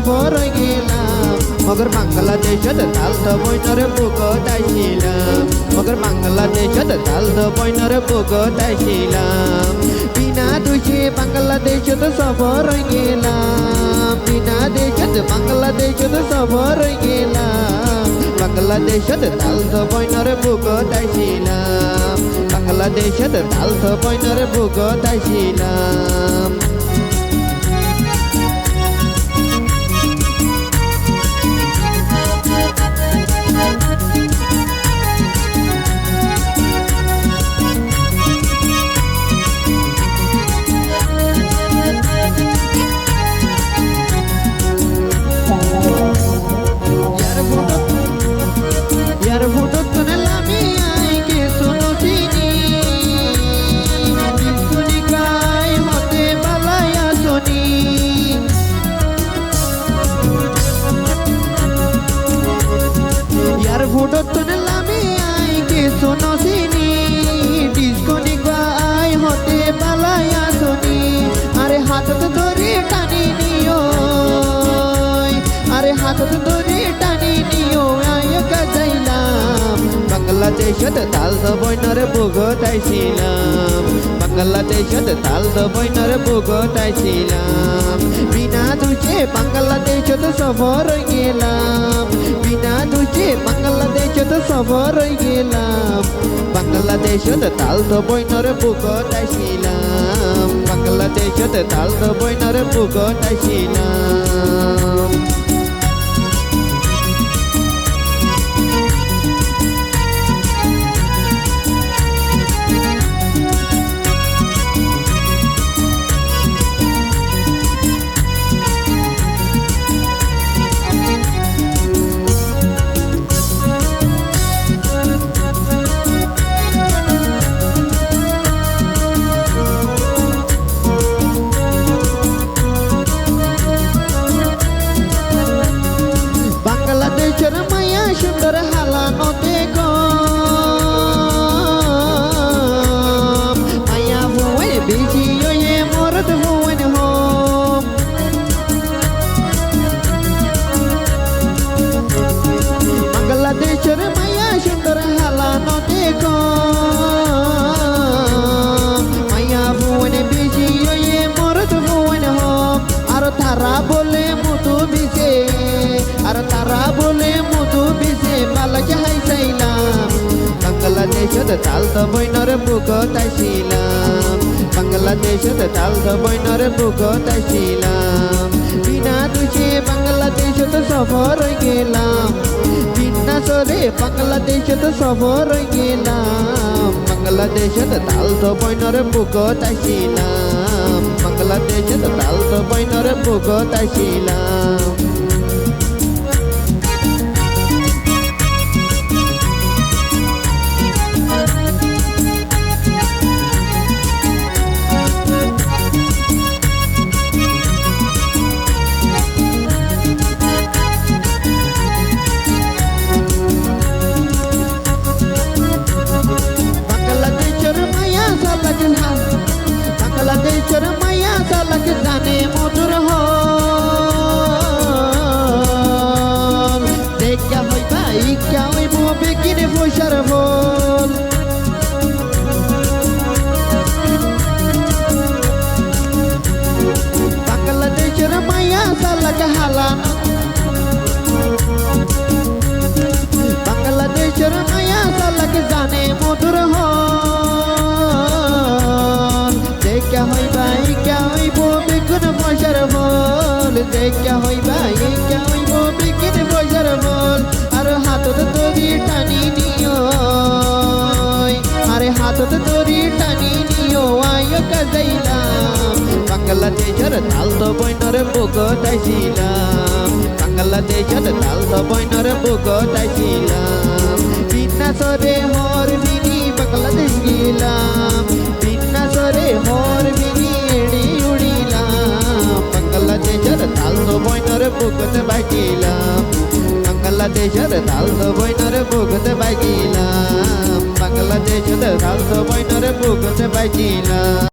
সফর গেলাম মগর বাংলাদেশত তালদ বইনরে বুকত আইছিলাম মগর বাংলাদেশত তালদ বইনরে বুকত আইছিলাম বিনা দুষে বাংলাদেশত সফর গেলাম বিনা দেশত বাংলাদেশত সফর গেলাম বাংলাদেশত তালদ বইনরে বুকত আইছিলাম বাংলাদেশত তালদ বইনরে বুকত আইছিলাম यार फोटो तने लामी आई के सुनो सीनी सुनी काय होते बलाया सोनी यार फोटो तने लामी आई के सुनो सीनी डिस्को निकाय होते बलाया सोनी अरे हाथ तो धरे टानी नियो अरे हाथ तो धरे टानी नियो आय का বাংলাদেশত তালদ বইনরে বুকত আইছিলাম বাংলাদেশত তালদ বইনরে বুকত আইছিলাম বিনা দুষে বাংলাদেশত সফর গেলাম বিনা দুষে বাংলাদেশত সফর গেলাম বাংলাদেশত তালদ বইনরে বুকত আইছিলাম বাংলাদেশত তালদ বইনরে বুকত আইছিলাম বাংলাদেশের মায়া সুন্দর হালানো দেখো মায়া ভুয়ে বেশি হয়ে মরদ ভুয়েন হোম বাংলাদেশের মায়া সুন্দর হালানো দেখো মায়া ভুয়ে বেশি হয়ে মরদ ভুয়েন হোম আর তারা বলে মধু বিছে আর তারা বলে মধু বিছে বালাকে হাইসাইলাম বাংলাদেশত তালদ বইনরে বুকত আইছিলাম বাংলাদেশত তালদ বইনরে বুকত আইছিলাম বিনা দুষে বাংলাদেশত সফর গেলাম বিনা সরে বাংলাদেশত সফর গেলাম বাংলাদেশত তালদ বইনরে বুকত আইছিলাম বাংলাদেশত তালদ বইনরে বুকত আইছিলাম বাংলাদেশের মায়া সালাক জানে মধুর হল দেখা হইবা ইচ্ছা হইব বেকিনে পয়সার বল বাংলাদেশের মায়া সালাক হালান বাংলাদেশের মায়া সালাক জানে মধুর হল দেখা হইবা ইচ্ছা হইব বেগুন পয়সার বল দেখা হইবা ইচ্ছা হইব বেগুন পয়সার বল আর হাতত তরি টানি নিও আরে হাতত তরি টানি নিও আয় কাজাইলাম বাংলাদেশের তালদ বইনরে বুকত আইছিলাম বাংলাদেশের তালদ বইনরে বুকত আইছিলাম বিনা সরে হর বিনি বাংলাদেশ গেলাম বিনা সরে হর বিনি এড়ি উড়িলাম বাংলাদেশের তালদ বইনরে বুকত বাগিলাম বাংলাদেশের তালদ বইনরে বুকত বাগিলাম বাংলাদেশের তালদ বইনরে বুকত বাগিলাম